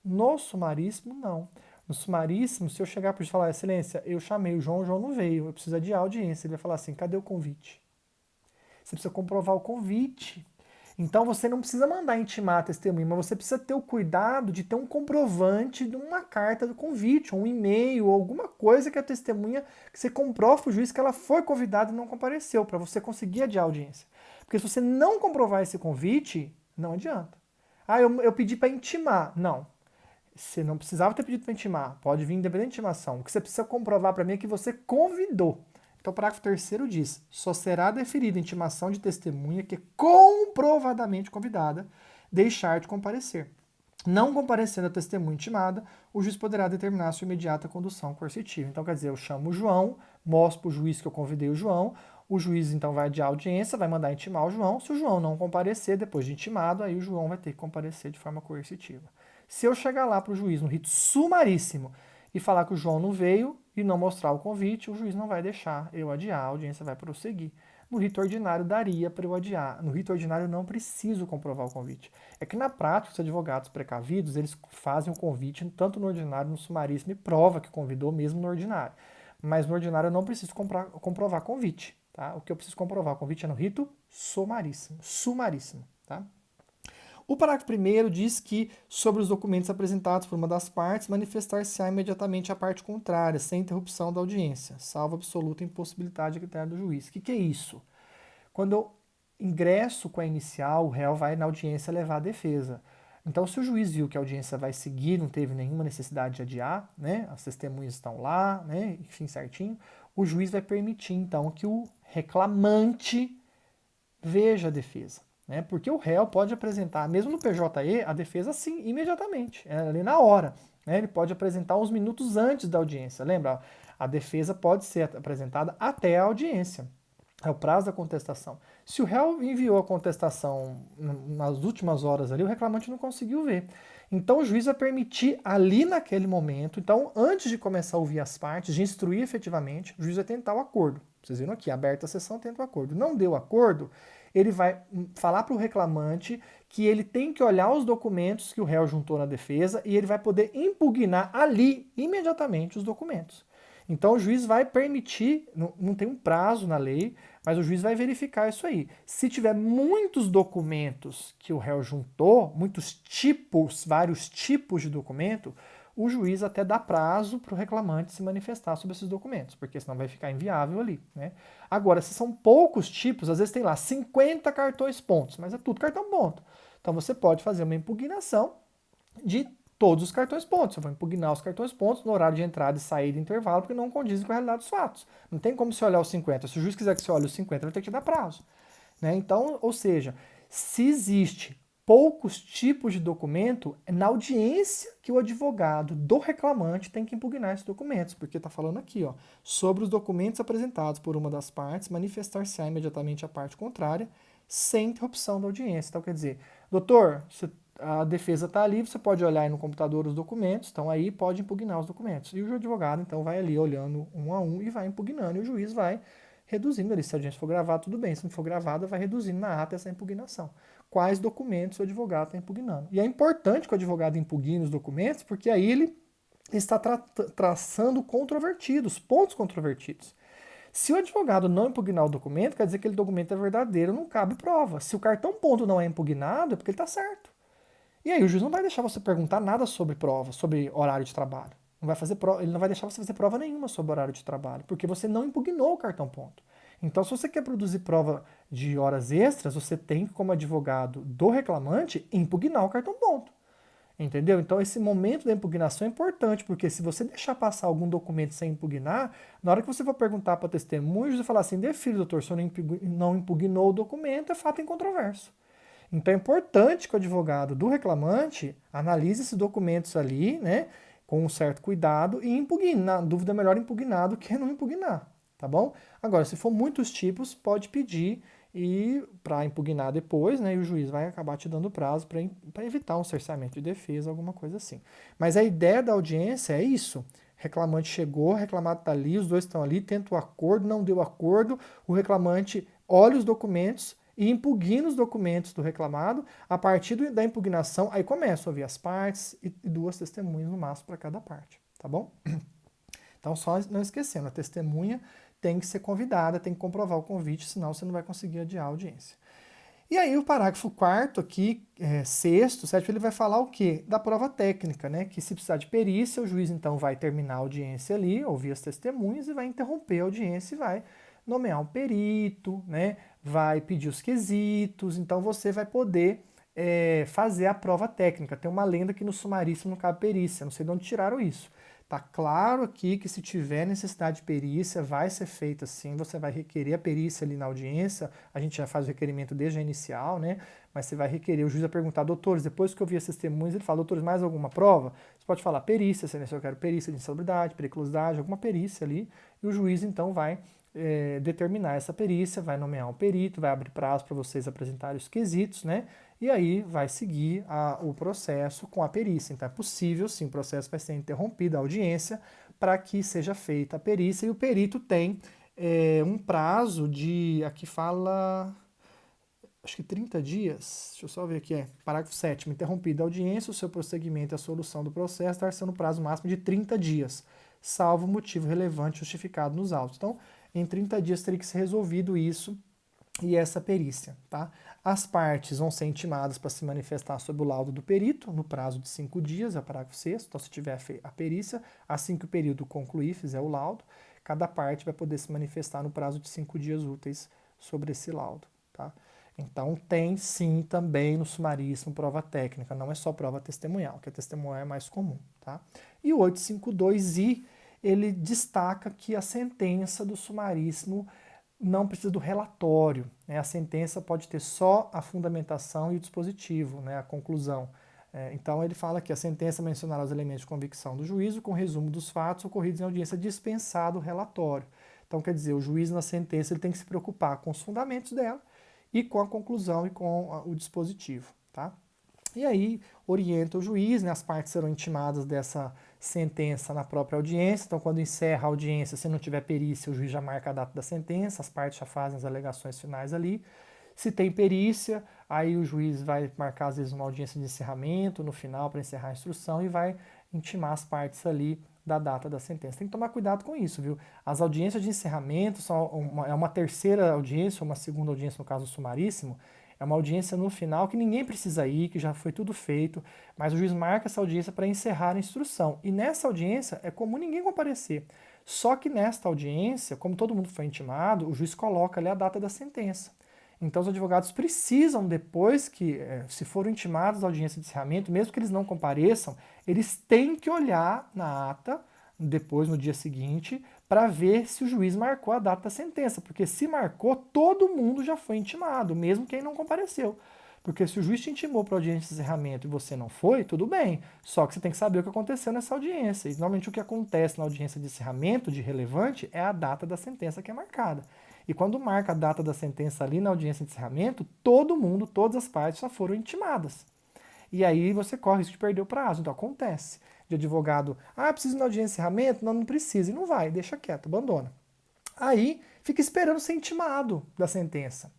No sumaríssimo, não. No sumaríssimo, se eu chegar para o juiz e falar, excelência, eu chamei o João não veio, eu preciso adiar a audiência. Ele vai falar assim, cadê o convite? Você precisa comprovar o convite. Então você não precisa mandar intimar a testemunha, mas você precisa ter o cuidado de ter um comprovante de uma carta do convite, um e-mail, ou alguma coisa que a testemunha, que você comprova para o juiz que ela foi convidada e não compareceu, para você conseguir adiar a audiência. Porque se você não comprovar esse convite, não adianta. Eu pedi para intimar. Não. Você não precisava ter pedido para intimar. Pode vir independente de intimação. O que você precisa comprovar para mim é que você convidou. Então, o parágrafo 3º diz: só será deferida intimação de testemunha que comprovadamente convidada deixar de comparecer. Não comparecendo a testemunha intimada, o juiz poderá determinar sua imediata condução coercitiva. Então, quer dizer, eu chamo o João, mostro para o juiz que eu convidei o juiz então vai adiar a audiência, vai mandar intimar o João. Se o João não comparecer, depois de intimado, aí o João vai ter que comparecer de forma coercitiva. Se eu chegar lá para o juiz no rito sumaríssimo e falar que o João não veio e não mostrar o convite, o juiz não vai deixar eu adiar, a audiência vai prosseguir. No rito ordinário daria para eu adiar. No rito ordinário eu não preciso comprovar o convite. É que na prática os advogados precavidos, eles fazem o convite tanto no ordinário, no sumaríssimo e prova que convidou mesmo no ordinário. Mas no ordinário eu não preciso comprovar convite. Tá? O que eu preciso comprovar convite é no rito sumaríssimo. Tá? O parágrafo 1º diz que, sobre os documentos apresentados por uma das partes, manifestar-se-á imediatamente a parte contrária, sem interrupção da audiência, salvo absoluta impossibilidade a critério do juiz. O que é isso? Quando eu ingresso com a inicial, o réu vai na audiência levar a defesa. Então, se o juiz viu que a audiência vai seguir, não teve nenhuma necessidade de adiar, né, as testemunhas estão lá, né, enfim, certinho, o juiz vai permitir, então, que o reclamante veja a defesa. Né? Porque o réu pode apresentar, mesmo no PJE, a defesa sim, imediatamente, ali na hora. Né? Ele pode apresentar uns minutos antes da audiência. Lembra? A defesa pode ser apresentada até a audiência. É o prazo da contestação. Se o réu enviou a contestação nas últimas horas ali, o reclamante não conseguiu ver. Então o juiz vai permitir ali naquele momento, então antes de começar a ouvir as partes, de instruir efetivamente, o juiz vai tentar o acordo. Vocês viram aqui, aberta a sessão, tenta o acordo. Não deu acordo, ele vai falar para o reclamante que ele tem que olhar os documentos que o réu juntou na defesa e ele vai poder impugnar ali, imediatamente, os documentos. Então o juiz vai permitir, não tem um prazo na lei, mas o juiz vai verificar isso aí. Se tiver muitos documentos que o réu juntou, muitos tipos, vários tipos de documento, o juiz até dá prazo para o reclamante se manifestar sobre esses documentos, porque senão vai ficar inviável ali. Né? Agora, se são poucos tipos, às vezes tem lá 50 cartões pontos, mas é tudo cartão ponto. Então você pode fazer uma impugnação de todos os cartões pontos. Eu vou impugnar os cartões pontos no horário de entrada e saída de intervalo, porque não condizem com a realidade dos fatos. Não tem como você olhar os 50. Se o juiz quiser que você olhe os 50, vai ter que te dar prazo. Né? Então, ou seja, se existe poucos tipos de documento, é na audiência que o advogado do reclamante tem que impugnar esses documentos, porque está falando aqui, ó, sobre os documentos apresentados por uma das partes, manifestar-se-á imediatamente a parte contrária, sem interrupção da audiência. Então, quer dizer, doutor, a defesa está ali, você pode olhar aí no computador os documentos, estão aí, pode impugnar os documentos. E o advogado, então, vai ali olhando um a um e vai impugnando, e o juiz vai reduzindo ali. Se a audiência for gravada, tudo bem. Se não for gravada, vai reduzindo na ata essa impugnação. Quais documentos o advogado está impugnando. E é importante que o advogado impugne os documentos, porque aí ele está traçando controvertidos, pontos controvertidos. Se o advogado não impugnar o documento, quer dizer que aquele documento é verdadeiro, não cabe prova. Se o cartão ponto não é impugnado, é porque ele está certo. E aí o juiz não vai deixar você perguntar nada sobre prova, sobre horário de trabalho. Não vai fazer ele não vai deixar você fazer prova nenhuma sobre horário de trabalho, porque você não impugnou o cartão ponto. Então, se você quer produzir prova de horas extras, você tem, como advogado do reclamante, impugnar o cartão ponto. Entendeu? Então, esse momento da impugnação é importante, porque se você deixar passar algum documento sem impugnar, na hora que você for perguntar para a testemunha, você falar assim: defiro, doutor, se eu não impugnou o documento, é fato incontroverso. Então é importante que o advogado do reclamante analise esses documentos ali, né, com um certo cuidado e impugne. Na dúvida, é melhor impugnar do que não impugnar, tá bom? Agora, se for muitos tipos, pode pedir e para impugnar depois, né, e o juiz vai acabar te dando prazo para evitar um cerceamento de defesa, alguma coisa assim. Mas a ideia da audiência é isso. Reclamante chegou, reclamado está ali, os dois estão ali, tenta o acordo, não deu acordo, o reclamante olha os documentos e impugna os documentos do reclamado. A partir da impugnação, aí começa a ouvir as partes e duas testemunhas no máximo para cada parte, tá bom? Então, só não esquecendo, a testemunha tem que ser convidada, tem que comprovar o convite, senão você não vai conseguir adiar a audiência. E aí o parágrafo 4º aqui, sexto, sétimo, ele vai falar o quê? Da prova técnica, né? Que se precisar de perícia, o juiz então vai terminar a audiência ali, ouvir as testemunhas e vai interromper a audiência e vai nomear um perito, né? Vai pedir os quesitos, então você vai poder fazer a prova técnica. Tem uma lenda que no sumaríssimo não cabe perícia, não sei de onde tiraram isso. Tá claro aqui que se tiver necessidade de perícia, vai ser feita sim, você vai requerer a perícia ali na audiência, a gente já faz o requerimento desde a inicial, né? Mas você vai requerer, o juiz vai perguntar, doutores, depois que eu vi as testemunhas, ele fala, doutores, mais alguma prova? Você pode falar perícia, se eu quero perícia de insalubridade, periculosidade, alguma perícia ali, e o juiz então vai determinar essa perícia, vai nomear um perito, vai abrir prazo para vocês apresentarem os quesitos, né? E aí vai seguir o processo com a perícia. Então é possível, sim, o processo vai ser interrompido, a audiência, para que seja feita a perícia. E o perito tem um prazo de, aqui fala, acho que 30 dias, deixa eu só ver aqui, parágrafo 7º, interrompida a audiência, o seu prosseguimento e a solução do processo está sendo no prazo máximo de 30 dias, salvo motivo relevante justificado nos autos. Então, em 30 dias teria que ser resolvido isso e essa perícia, tá? As partes vão ser intimadas para se manifestar sobre o laudo do perito no prazo de 5 dias, é o parágrafo 6º, então se tiver a perícia, assim que o período concluir, fizer o laudo, cada parte vai poder se manifestar no prazo de 5 dias úteis sobre esse laudo, tá? Então tem sim também no sumaríssimo prova técnica, não é só prova testemunhal, que a testemunhal é mais comum, tá? E o 852i, ele destaca que a sentença do sumaríssimo não precisa do relatório, né? A sentença pode ter só a fundamentação e o dispositivo, né? A conclusão. Então ele fala que a sentença mencionará os elementos de convicção do juízo com resumo dos fatos ocorridos em audiência dispensado o relatório. Então quer dizer, o juiz na sentença ele tem que se preocupar com os fundamentos dela e com a conclusão e com o dispositivo, tá? E aí orienta o juiz, né? As partes serão intimadas dessa sentença na própria audiência, então quando encerra a audiência, se não tiver perícia, o juiz já marca a data da sentença, as partes já fazem as alegações finais ali. Se tem perícia, aí o juiz vai marcar às vezes uma audiência de encerramento no final para encerrar a instrução e vai intimar as partes ali da data da sentença. Tem que tomar cuidado com isso, viu? As audiências de encerramento é uma terceira audiência, uma segunda audiência no caso sumaríssimo, é uma audiência no final que ninguém precisa ir, que já foi tudo feito, mas o juiz marca essa audiência para encerrar a instrução. E nessa audiência é comum ninguém comparecer. Só que nesta audiência, como todo mundo foi intimado, o juiz coloca ali a data da sentença. Então os advogados precisam, depois que, se foram intimados à audiência de encerramento, mesmo que eles não compareçam, eles têm que olhar na ata, depois no dia seguinte, para ver se o juiz marcou a data da sentença, porque se marcou, todo mundo já foi intimado, mesmo quem não compareceu. Porque se o juiz te intimou para a audiência de encerramento e você não foi, tudo bem. Só que você tem que saber o que aconteceu nessa audiência. E normalmente o que acontece na audiência de encerramento, de relevante, é a data da sentença que é marcada. E quando marca a data da sentença ali na audiência de encerramento, todo mundo, todas as partes já foram intimadas. E aí você corre o risco de perder o prazo. Então acontece. De advogado, precisa de uma audiência de encerramento? Não, não precisa. E não vai, deixa quieto, abandona. Aí fica esperando ser intimado da sentença.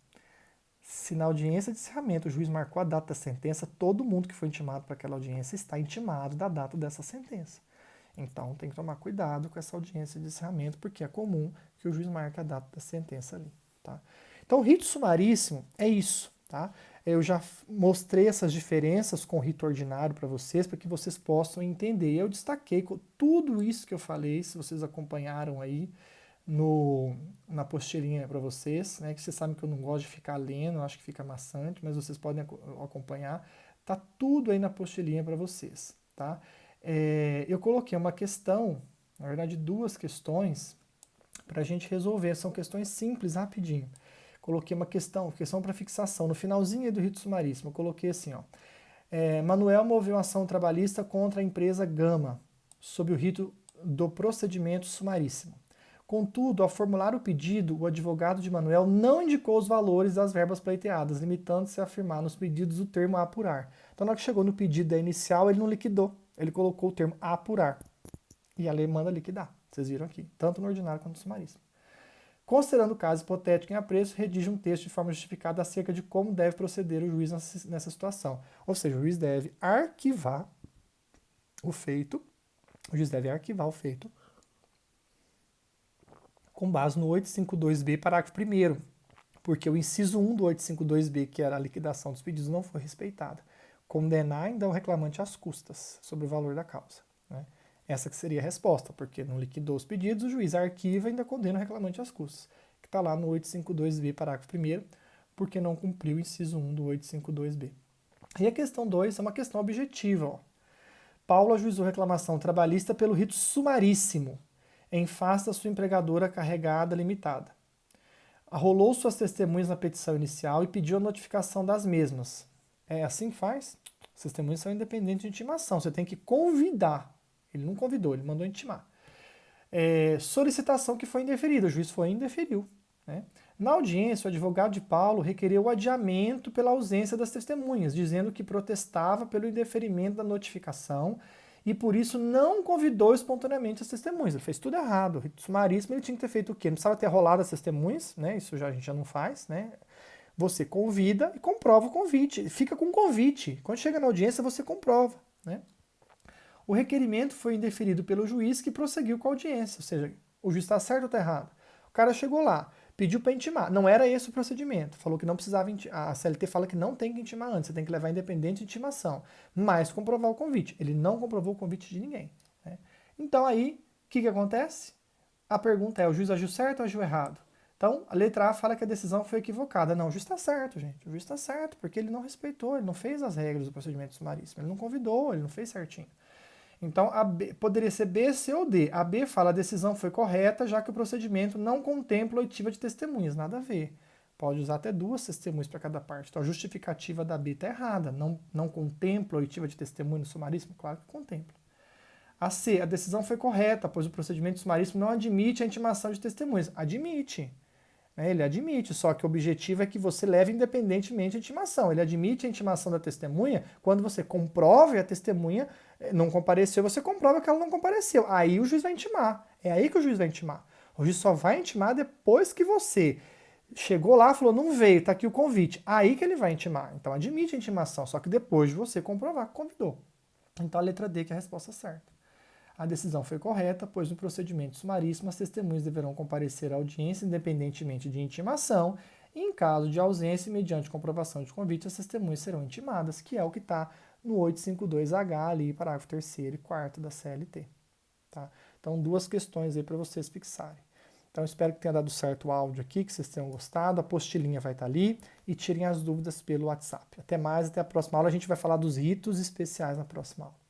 Se na audiência de encerramento o juiz marcou a data da sentença, todo mundo que foi intimado para aquela audiência está intimado da data dessa sentença. Então tem que tomar cuidado com essa audiência de encerramento, porque é comum porque o juiz marca a data da sentença ali, tá? Então, o rito sumaríssimo é isso, tá? Eu já mostrei essas diferenças com o rito ordinário para que vocês possam entender. Eu destaquei tudo isso que eu falei, se vocês acompanharam aí na apostilinha para vocês, né? Que vocês sabem que eu não gosto de ficar lendo, acho que fica maçante, mas vocês podem acompanhar. Tá tudo aí na apostilinha para vocês, tá? Eu coloquei uma questão, na verdade duas questões, para a gente resolver. São questões simples, rapidinho. Coloquei uma questão para fixação. No finalzinho do rito sumaríssimo, eu coloquei assim, ó. Manuel moveu ação trabalhista contra a empresa Gama, sob o rito do procedimento sumaríssimo. Contudo, ao formular o pedido, o advogado de Manuel não indicou os valores das verbas pleiteadas, limitando-se a afirmar nos pedidos o termo a apurar. Então, na hora que chegou no pedido da inicial, ele não liquidou. Ele colocou o termo a apurar. E a lei manda liquidar. Vocês viram aqui, tanto no ordinário quanto no sumaríssimo. Considerando o caso hipotético em apreço, redige um texto de forma justificada acerca de como deve proceder o juiz nessa situação. Ou seja, o juiz deve arquivar o feito, com base no 852B, parágrafo 1º, porque o inciso 1 do 852B, que era a liquidação dos pedidos, não foi respeitado. Condenar ainda o reclamante às custas sobre o valor da causa, né? Essa que seria a resposta, porque não liquidou os pedidos, o juiz arquiva e ainda condena o reclamante às custas, que está lá no 852B, parágrafo 1º, porque não cumpriu o inciso 1 do 852B. E a questão 2 é uma questão objetiva. Ó. Paulo ajuizou reclamação trabalhista pelo rito sumaríssimo, em face da sua empregadora carregada limitada. Arrolou suas testemunhas na petição inicial e pediu a notificação das mesmas. É assim que faz? As testemunhas são independentes de intimação, você tem que convidar. Ele não convidou, ele mandou intimar. Solicitação que foi indeferida, o juiz foi e indeferiu. Né? Na audiência, o advogado de Paulo requereu o adiamento pela ausência das testemunhas, dizendo que protestava pelo indeferimento da notificação e por isso não convidou espontaneamente as testemunhas. Ele fez tudo errado. O rito sumaríssimo ele tinha que ter feito o quê? Não precisava ter rolado as testemunhas, né? Isso a gente já não faz, né? Você convida e comprova o convite. Fica com o convite. Quando chega na audiência, você comprova, né? O requerimento foi indeferido pelo juiz que prosseguiu com a audiência, ou seja, o juiz está certo ou está errado? O cara chegou lá, pediu para intimar, não era esse o procedimento, falou que não precisava intimar, a CLT fala que não tem que intimar antes, você tem que levar independente de intimação, mas comprovar o convite. Ele não comprovou o convite de ninguém. Né? Então aí, o que acontece? A pergunta é, o juiz agiu certo ou agiu errado? Então, a letra A fala que a decisão foi equivocada. Não, o juiz está certo, gente. O juiz está certo, porque ele não respeitou, ele não fez as regras do procedimento sumaríssimo, ele não convidou, ele não fez certinho. Então, a B, poderia ser B, C ou D. A B fala a decisão foi correta, já que o procedimento não contempla oitiva de testemunhas. Nada a ver. Pode usar até 2 testemunhas para cada parte. Então, a justificativa da B está errada. Não contempla oitiva de testemunha no sumaríssimo? Claro que contempla. A C, a decisão foi correta, pois o procedimento sumaríssimo não admite a intimação de testemunhas. Admite. Ele admite, só que o objetivo é que você leve independentemente a intimação. Ele admite a intimação da testemunha quando você comprova e a testemunha não compareceu, você comprova que ela não compareceu. Aí o juiz vai intimar. É aí que o juiz vai intimar. O juiz só vai intimar depois que você chegou lá, falou, não veio, tá aqui o convite. Aí que ele vai intimar. Então admite a intimação, só que depois de você comprovar que convidou. Então a letra D que é a resposta certa. A decisão foi correta, pois no procedimento sumaríssimo as testemunhas deverão comparecer à audiência independentemente de intimação e, em caso de ausência, mediante comprovação de convite, as testemunhas serão intimadas, que é o que está no 852H, ali, parágrafo 3º e 4º da CLT. Tá? Então, 2 questões aí para vocês fixarem. Então, espero que tenha dado certo o áudio aqui, que vocês tenham gostado. A apostilinha vai estar ali e tirem as dúvidas pelo WhatsApp. Até mais, até a próxima aula. A gente vai falar dos ritos especiais na próxima aula.